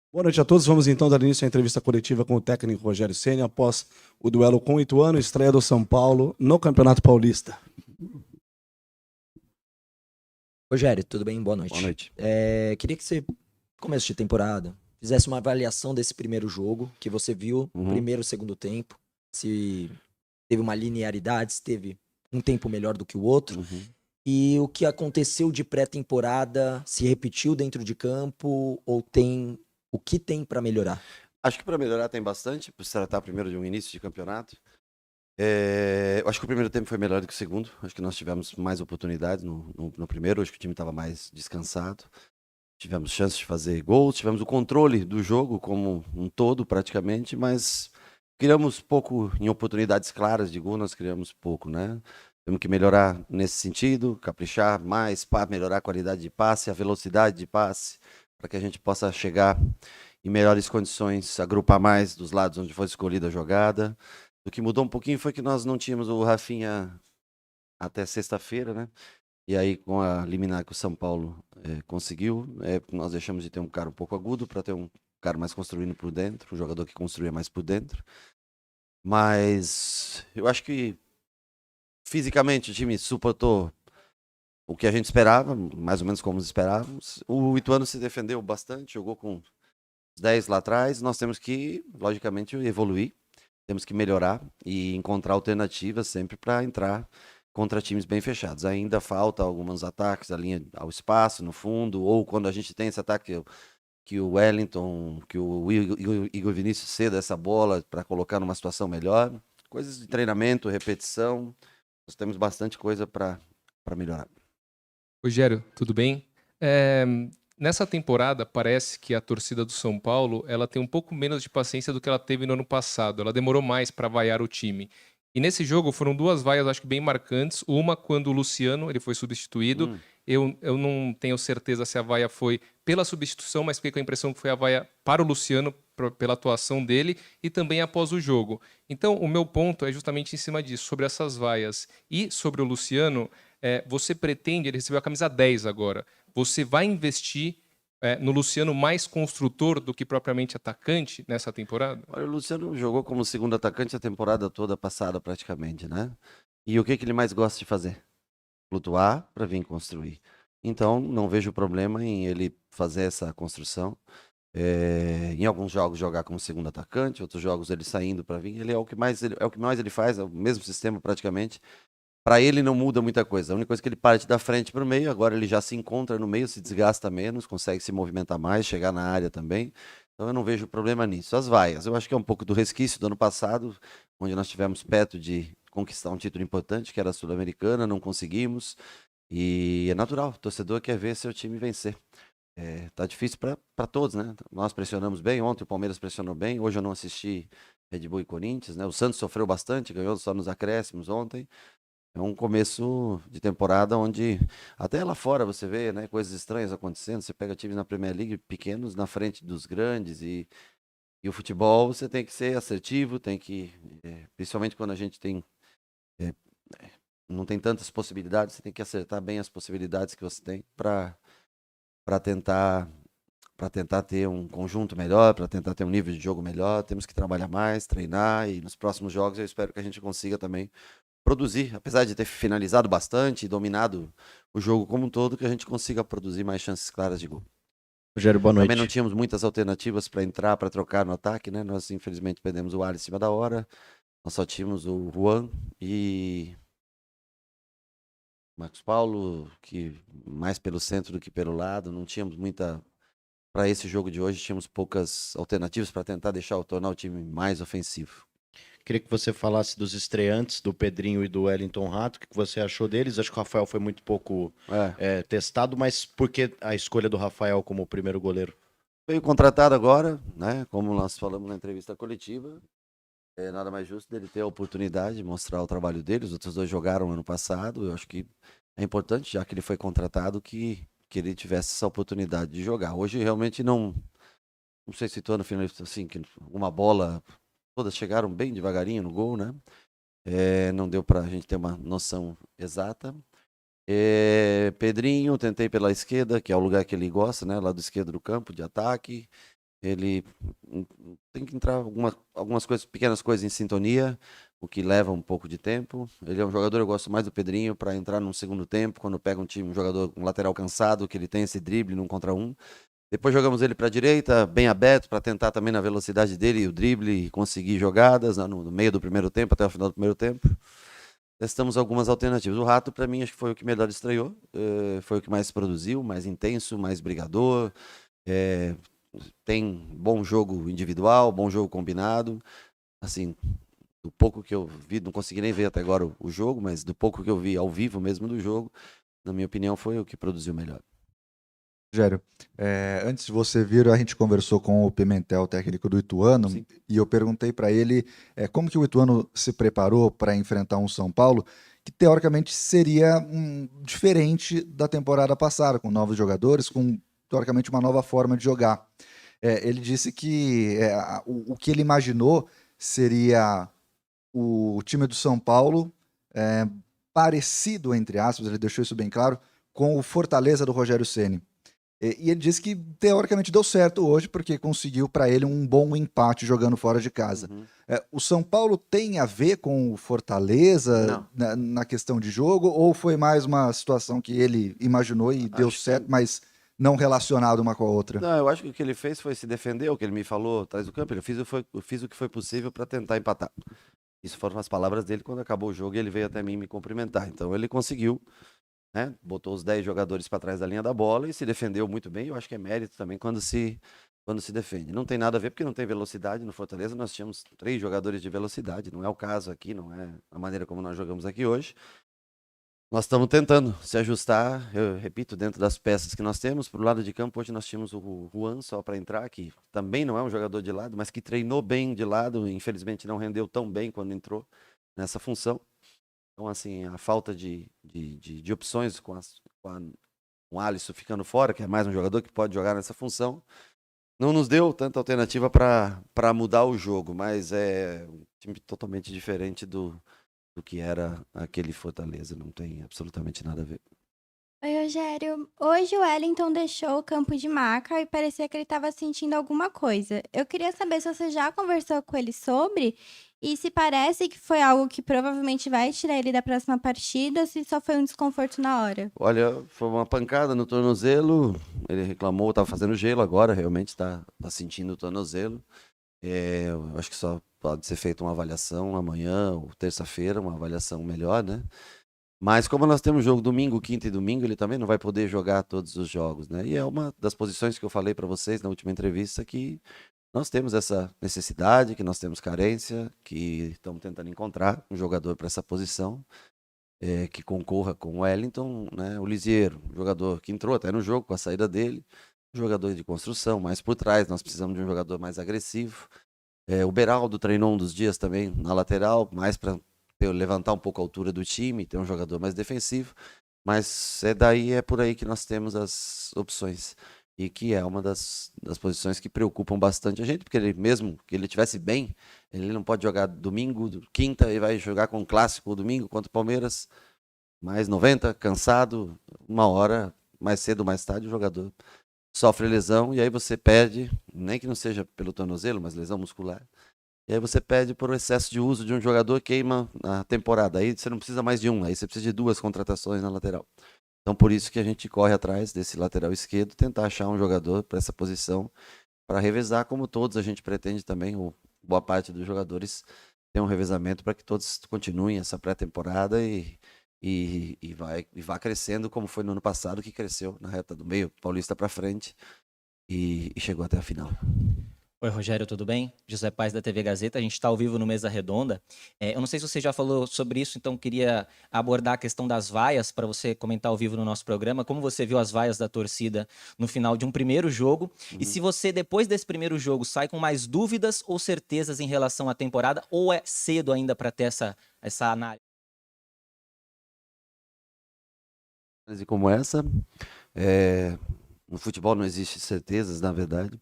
Boa noite a todos. Vamos então dar início à entrevista coletiva com o técnico Rogério Ceni após o duelo com o Ituano, estreia do São Paulo no Campeonato Paulista. Rogério, tudo bem? Boa Boa noite. noite. Queria que você, começo de temporada, fizesse uma avaliação desse primeiro jogo, que você viu, primeiro e segundo tempo, se teve uma linearidade, se teve um tempo melhor do que o outro, e o que aconteceu de pré-temporada, se repetiu dentro de campo, ou tem o que tem para melhorar? Acho que para melhorar tem bastante, por se tratar primeiro de um início de campeonato. Eu acho que o primeiro tempo foi melhor do que o segundo. Acho que nós tivemos mais oportunidades no primeiro. Acho que o time estava mais descansado. Tivemos chances de fazer gols, tivemos o controle do jogo como um todo praticamente, mas criamos pouco em oportunidades claras de gol, nós criamos pouco, né? Temos que melhorar nesse sentido, caprichar mais, melhorar a qualidade de passe, a velocidade de passe, para que a gente possa chegar em melhores condições, agrupar mais dos lados onde foi escolhida a jogada. O que mudou um pouquinho foi que nós não tínhamos o Rafinha até sexta-feira, né? E aí, com a liminar que o São Paulo conseguiu, nós deixamos de ter um cara um pouco agudo para ter um cara mais construindo por dentro, um jogador que construía mais por dentro. Mas eu acho que fisicamente o time suportou o que a gente esperava, mais ou menos como esperávamos. O Ituano se defendeu bastante, jogou com 10 lá atrás. Nós temos que, logicamente, evoluir, temos que melhorar e encontrar alternativas sempre para entrar contra times bem fechados. Ainda falta alguns ataques, a linha ao espaço, no fundo, ou quando a gente tem esse ataque que o Wellington, que o Igor Vinícius ceda essa bola para colocar numa situação melhor. Coisas de treinamento, repetição. Nós temos bastante coisa para melhorar. Rogério, tudo bem? Nessa temporada, parece que a torcida do São Paulo ela tem um pouco menos de paciência do que ela teve no ano passado. Ela demorou mais para vaiar o time. E nesse jogo foram duas vaias, acho que bem marcantes. Uma quando o Luciano ele foi substituído. Eu não tenho certeza se a vaia foi pela substituição, mas fiquei com a impressão que foi a vaia para o Luciano, pela atuação dele, e também após o jogo. Então, o meu ponto é justamente em cima disso, sobre essas vaias. E sobre o Luciano, você pretende, ele recebeu a camisa 10 agora, você vai investir no Luciano mais construtor do que propriamente atacante nessa temporada? Olha, o Luciano jogou como segundo atacante a temporada toda passada praticamente, né? E o que ele mais gosta de fazer? Flutuar para vir construir. Então, não vejo problema em ele fazer essa construção. Em alguns jogos jogar como segundo atacante, outros jogos ele saindo para vir. Ele é o que mais ele faz, é o mesmo sistema praticamente. Para ele não muda muita coisa. A única coisa é que ele parte da frente para o meio, agora ele já se encontra no meio, se desgasta menos, consegue se movimentar mais, chegar na área também. Então eu não vejo problema nisso. As vaias, eu acho que é um pouco do resquício do ano passado, onde nós tivemos perto de conquistar um título importante, que era a Sul-Americana, não conseguimos. E é natural, o torcedor quer ver seu time vencer. Tá difícil para todos, né? Nós pressionamos bem, ontem o Palmeiras pressionou bem, hoje eu não assisti Red Bull e Corinthians, né? O Santos sofreu bastante, ganhou só nos acréscimos ontem. É um começo de temporada onde até lá fora você vê, né, coisas estranhas acontecendo. Você pega times na Premier League pequenos na frente dos grandes e o futebol você tem que ser assertivo, tem que, principalmente quando a gente tem é, não tem tantas possibilidades, você tem que acertar bem as possibilidades que você tem para tentar ter um conjunto melhor, para tentar ter um nível de jogo melhor. Temos que trabalhar mais, treinar e nos próximos jogos eu espero que a gente consiga também produzir, apesar de ter finalizado bastante e dominado o jogo como um todo, que a gente consiga produzir mais chances claras de gol. Rogério, boa noite. Também não tínhamos muitas alternativas para entrar, para trocar no ataque, né? Nós infelizmente perdemos o Alisson em cima da hora. Nós só tínhamos o Juan e Marcos Paulo, que mais pelo centro do que pelo lado. Não tínhamos muita. Para esse jogo de hoje, tínhamos poucas alternativas para tentar tornar o time mais ofensivo. Queria que você falasse dos estreantes, do Pedrinho e do Wellington Rato. O que você achou deles? Acho que o Rafael foi muito pouco testado, mas por que a escolha do Rafael como primeiro goleiro? Veio contratado agora, né? Como nós falamos na entrevista coletiva. É nada mais justo dele ter a oportunidade de mostrar o trabalho dele. Os outros dois jogaram ano passado. Eu acho que é importante, já que ele foi contratado, que ele tivesse essa oportunidade de jogar. Hoje realmente não sei se estou no final assim, que uma bola, todas chegaram bem devagarinho no gol, né? Não deu para a gente ter uma noção exata. Pedrinho, tentei pela esquerda, que é o lugar que ele gosta, né? Lado esquerdo do campo, de ataque. Ele tem que entrar algumas coisas, pequenas coisas em sintonia, o que leva um pouco de tempo. Ele é um jogador, eu gosto mais do Pedrinho para entrar num segundo tempo, quando pega um jogador, um lateral cansado, que ele tem esse drible num contra um. Depois jogamos ele para a direita, bem aberto, para tentar também na velocidade dele o drible e conseguir jogadas no meio do primeiro tempo, até o final do primeiro tempo. Testamos algumas alternativas. O Rato, para mim, acho que foi o que melhor estreou, foi o que mais produziu, mais intenso, mais brigador, tem bom jogo individual, bom jogo combinado. Assim, do pouco que eu vi, não consegui nem ver até agora o jogo, mas do pouco que eu vi ao vivo mesmo do jogo, na minha opinião, foi o que produziu melhor. Rogério, antes de você vir, a gente conversou com o Pimentel, técnico do Ituano, Sim. e eu perguntei para ele como que o Ituano se preparou para enfrentar um São Paulo que teoricamente seria diferente da temporada passada, com novos jogadores, com teoricamente uma nova forma de jogar. Ele disse que o que ele imaginou seria o time do São Paulo parecido, entre aspas, ele deixou isso bem claro, com o Fortaleza do Rogério Ceni. E ele disse que teoricamente deu certo hoje, porque conseguiu para ele um bom empate jogando fora de casa. Uhum. O São Paulo tem a ver com o Fortaleza na questão de jogo, ou foi mais uma situação que ele imaginou e deu certo, mas não relacionado uma com a outra? Não, eu acho que o que ele fez foi se defender, o que ele me falou atrás do campo, eu fiz o que foi possível para tentar empatar. Isso foram as palavras dele quando acabou o jogo e ele veio até mim me cumprimentar. Então ele conseguiu, né? Botou os 10 jogadores para trás da linha da bola e se defendeu muito bem. Eu acho que é mérito também quando se defende. Não tem nada a ver porque não tem velocidade. No Fortaleza nós tínhamos 3 jogadores de velocidade. Não é o caso aqui, não é a maneira como nós jogamos aqui hoje. Nós estamos tentando se ajustar, eu repito, dentro das peças que nós temos. Pro lado de campo, hoje nós tínhamos o Juan só para entrar, que também não é um jogador de lado, mas que treinou bem de lado. Infelizmente não rendeu tão bem quando entrou nessa função. Então, assim, a falta de opções com o Alisson ficando fora, que é mais um jogador que pode jogar nessa função, não nos deu tanta alternativa para mudar o jogo, mas é um time totalmente diferente do que era aquele Fortaleza, não tem absolutamente nada a ver. Oi, Rogério. Hoje o Wellington deixou o campo de maca e parecia que ele estava sentindo alguma coisa. Eu queria saber se você já conversou com ele sobre e se parece que foi algo que provavelmente vai tirar ele da próxima partida ou se só foi um desconforto na hora. Olha, foi uma pancada no tornozelo, ele reclamou, estava fazendo gelo agora, realmente está sentindo o tornozelo. Eu acho que só pode ser feita uma avaliação amanhã ou terça-feira, uma avaliação melhor, né? Mas como nós temos jogo domingo, quinta e domingo, ele também não vai poder jogar todos os jogos, né? E é uma das posições que eu falei para vocês na última entrevista, que nós temos essa necessidade, que nós temos carência, que estamos tentando encontrar um jogador para essa posição, que concorra com o Wellington, né? O Lisieiro, jogador que entrou até no jogo com a saída dele, jogador de construção, mais por trás, nós precisamos de um jogador mais agressivo. O Beraldo treinou um dos dias também na lateral, mais para levantar um pouco a altura do time, ter um jogador mais defensivo, mas é por aí que nós temos as opções, e que é uma das posições que preocupam bastante a gente, porque ele, mesmo que ele estivesse bem, ele não pode jogar domingo, quinta, e vai jogar com o clássico domingo contra o Palmeiras, mais 90, cansado, uma hora, mais cedo ou mais tarde, o jogador sofre lesão, e aí você perde, nem que não seja pelo tornozelo, mas lesão muscular, e aí você perde por excesso de uso de um jogador, queima na temporada. Aí você não precisa mais de um, aí você precisa de 2 contratações na lateral. Então por isso que a gente corre atrás desse lateral esquerdo, tentar achar um jogador para essa posição, para revezar, como todos a gente pretende também, ou boa parte dos jogadores tem um revezamento para que todos continuem essa pré-temporada e vá crescendo como foi no ano passado, que cresceu na reta do meio, Paulista para frente, e chegou até a final. Oi, Rogério, tudo bem? José Paes da TV Gazeta, a gente está ao vivo no Mesa Redonda. Eu não sei se você já falou sobre isso, então queria abordar a questão das vaias para você comentar ao vivo no nosso programa. Como você viu as vaias da torcida no final de um primeiro jogo? E se você, depois desse primeiro jogo, sai com mais dúvidas ou certezas em relação à temporada, ou é cedo ainda para ter essa análise? Como essa, no futebol não existe certezas, na verdade.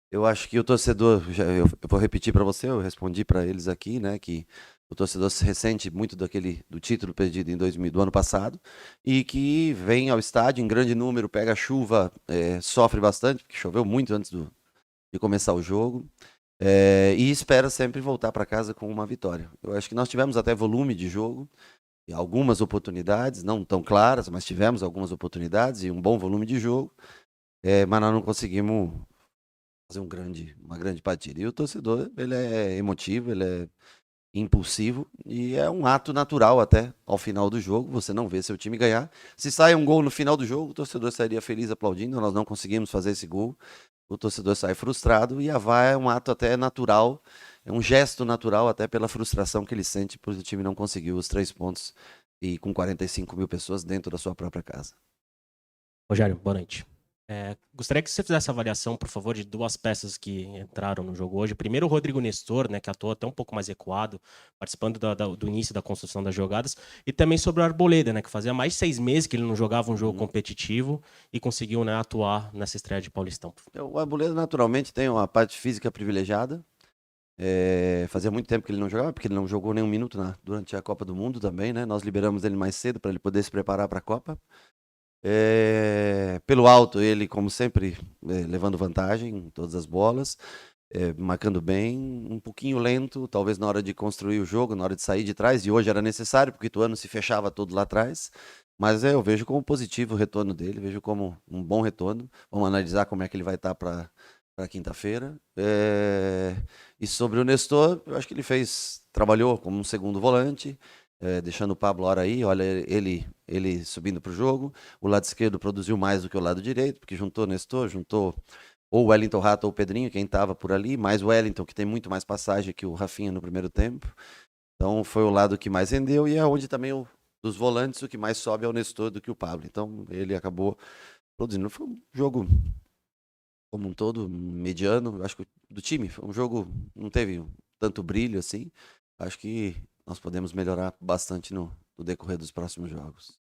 Eu acho que o torcedor, eu vou repetir para você, eu respondi para eles aqui, né, que o torcedor se ressente muito do título perdido do ano passado, e que vem ao estádio em grande número, pega chuva, sofre bastante, porque choveu muito antes de começar o jogo, e espera sempre voltar para casa com uma vitória. Eu acho que nós tivemos até volume de jogo, e algumas oportunidades, não tão claras, mas tivemos algumas oportunidades e um bom volume de jogo, mas nós não conseguimos fazer uma grande partida. E o torcedor, ele é emotivo, ele é impulsivo, e é um ato natural até ao final do jogo, você não vê seu time ganhar. Se sai um gol no final do jogo, o torcedor sairia feliz aplaudindo, nós não conseguimos fazer esse gol, o torcedor sai frustrado, e a VAR é um ato até natural, é um gesto natural até pela frustração que ele sente por o time não conseguir os 3 pontos e com 45 mil pessoas dentro da sua própria casa. Rogério, boa noite. Gostaria que você fizesse a avaliação, por favor, de 2 peças que entraram no jogo hoje. Primeiro, o Rodrigo Nestor, né, que atuou até um pouco mais recuado, participando do início da construção das jogadas. E também sobre o Arboleda, né, que fazia mais de 6 meses que ele não jogava um jogo competitivo e conseguiu, né, atuar nessa estreia de Paulistão. O Arboleda, naturalmente, tem uma parte física privilegiada. Fazia muito tempo que ele não jogava, porque ele não jogou nenhum minuto durante a Copa do Mundo também, né? Nós liberamos ele mais cedo para ele poder se preparar para a Copa. Pelo alto, ele, como sempre, levando vantagem em todas as bolas, marcando bem, um pouquinho lento, talvez na hora de construir o jogo, na hora de sair de trás, e hoje era necessário, porque o Ituano se fechava todo lá atrás, mas eu vejo como positivo o retorno dele, vejo como um bom retorno. Vamos analisar como é que ele vai estar para quinta-feira. E sobre o Nestor, eu acho que ele trabalhou como um segundo volante, deixando o Pablo Hora aí, olha ele subindo para o jogo. O lado esquerdo produziu mais do que o lado direito, porque juntou o Nestor, juntou ou o Wellington Rato ou o Pedrinho, quem estava por ali, mais o Wellington, que tem muito mais passagem que o Rafinha no primeiro tempo. Então foi o lado que mais rendeu, e é onde também dos volantes o que mais sobe é o Nestor do que o Pablo. Então ele acabou produzindo. Foi um jogo como um todo mediano, eu acho que do time. Foi um jogo, não teve tanto brilho assim. Acho que nós podemos melhorar bastante no decorrer dos próximos jogos.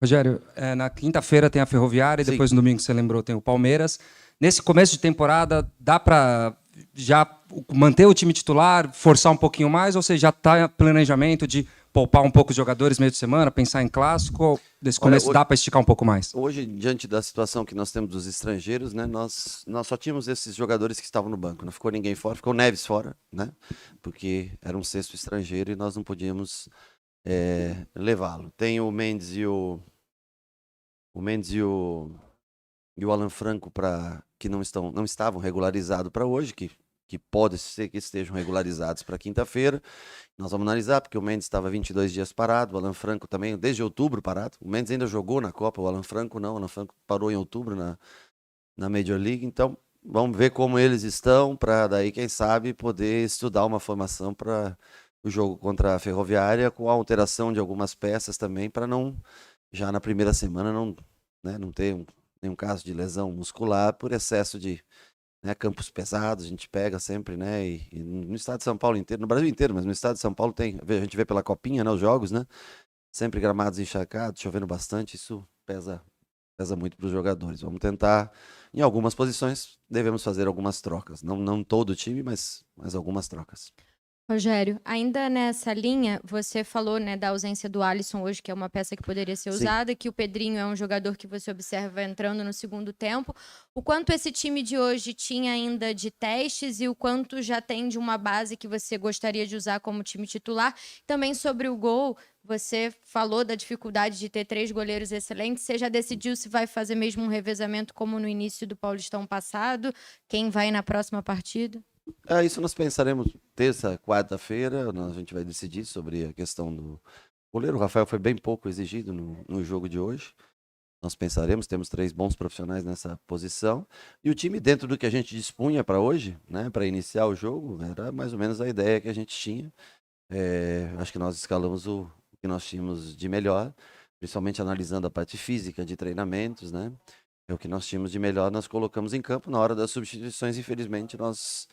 Rogério, na quinta-feira tem a Ferroviária, e Sim. depois no domingo, você lembrou, tem o Palmeiras. Nesse começo de temporada, dá para já manter o time titular, forçar um pouquinho mais, ou você já está em planejamento de poupar um pouco os jogadores meio de semana, pensar em clássico, ou nesse começo dá para esticar um pouco mais? Hoje, diante da situação que nós temos dos estrangeiros, né, nós só tínhamos esses jogadores que estavam no banco, não ficou ninguém fora, ficou o Neves fora, né, porque era um sexto estrangeiro e nós não podíamos levá-lo. Tem o Mendes e o Alan Franco que não estavam regularizados para hoje, que pode ser que estejam regularizados para quinta-feira. Nós vamos analisar, porque o Mendes estava 22 dias parado, o Alan Franco também, desde outubro parado. O Mendes ainda jogou na Copa, o Alan Franco não. O Alan Franco parou em outubro na Major League. Então, vamos ver como eles estão, para daí, quem sabe, poder estudar uma formação para o jogo contra a Ferroviária, com a alteração de algumas peças também, para não, já na primeira semana, não ter nenhum caso de lesão muscular por excesso de campos pesados. A gente pega sempre, né? E no estado de São Paulo inteiro, no Brasil inteiro, mas no estado de São Paulo a gente vê pela copinha, né? Os jogos, né? Sempre gramados encharcados, chovendo bastante, isso pesa muito para os jogadores. Vamos tentar, em algumas posições, devemos fazer algumas trocas. Não todo o time, mas algumas trocas. Rogério, ainda nessa linha, você falou, né, da ausência do Alisson hoje, que é uma peça que poderia ser usada, que o Pedrinho é um jogador que você observa entrando no segundo tempo. O quanto esse time de hoje tinha ainda de testes e o quanto já tem de uma base que você gostaria de usar como time titular? Também sobre o gol, você falou da dificuldade de ter 3 goleiros excelentes. Você já decidiu se vai fazer mesmo um revezamento como no início do Paulistão passado? Quem vai na próxima partida? Isso nós pensaremos terça, quarta-feira, a gente vai decidir sobre a questão do goleiro. O Rafael foi bem pouco exigido no jogo de hoje. Nós pensaremos, temos 3 bons profissionais nessa posição. E o time, dentro do que a gente dispunha para hoje, né, para iniciar o jogo, era mais ou menos a ideia que a gente tinha. Acho que nós escalamos o que nós tínhamos de melhor, principalmente analisando a parte física de treinamentos, né? O que nós tínhamos de melhor nós colocamos em campo. Na hora das substituições, infelizmente, nós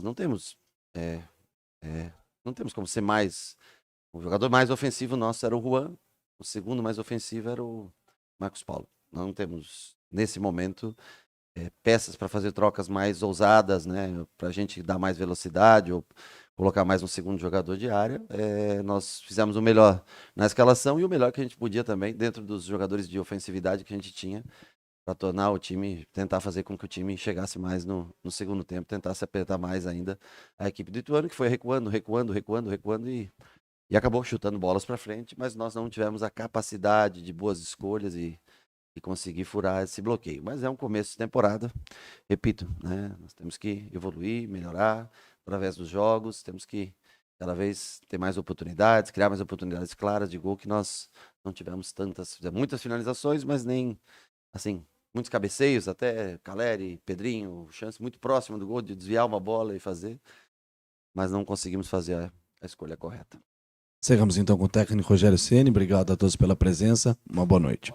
não temos como ser mais. O jogador mais ofensivo nosso era o Juan, o segundo mais ofensivo era o Marcos Paulo. Não temos, nesse momento, peças para fazer trocas mais ousadas, né, para a gente dar mais velocidade ou colocar mais um segundo jogador de área. Nós fizemos o melhor na escalação e o melhor que a gente podia também, dentro dos jogadores de ofensividade que a gente tinha, para tornar o time, tentar fazer com que o time chegasse mais no segundo tempo, tentar se apertar mais ainda a equipe do Ituano, que foi recuando e acabou chutando bolas para frente, mas nós não tivemos a capacidade de boas escolhas e conseguir furar esse bloqueio. Mas é um começo de temporada, repito, né? Nós temos que evoluir, melhorar através dos jogos, temos que cada vez ter mais oportunidades, criar mais oportunidades claras de gol, que nós não tivemos muitas finalizações, mas nem, assim, muitos cabeceios, até Caleri, Pedrinho, chance muito próxima do gol de desviar uma bola e fazer, mas não conseguimos fazer a escolha correta. Chegamos então com o técnico Rogério Ceni. Obrigado a todos pela presença. Uma boa noite.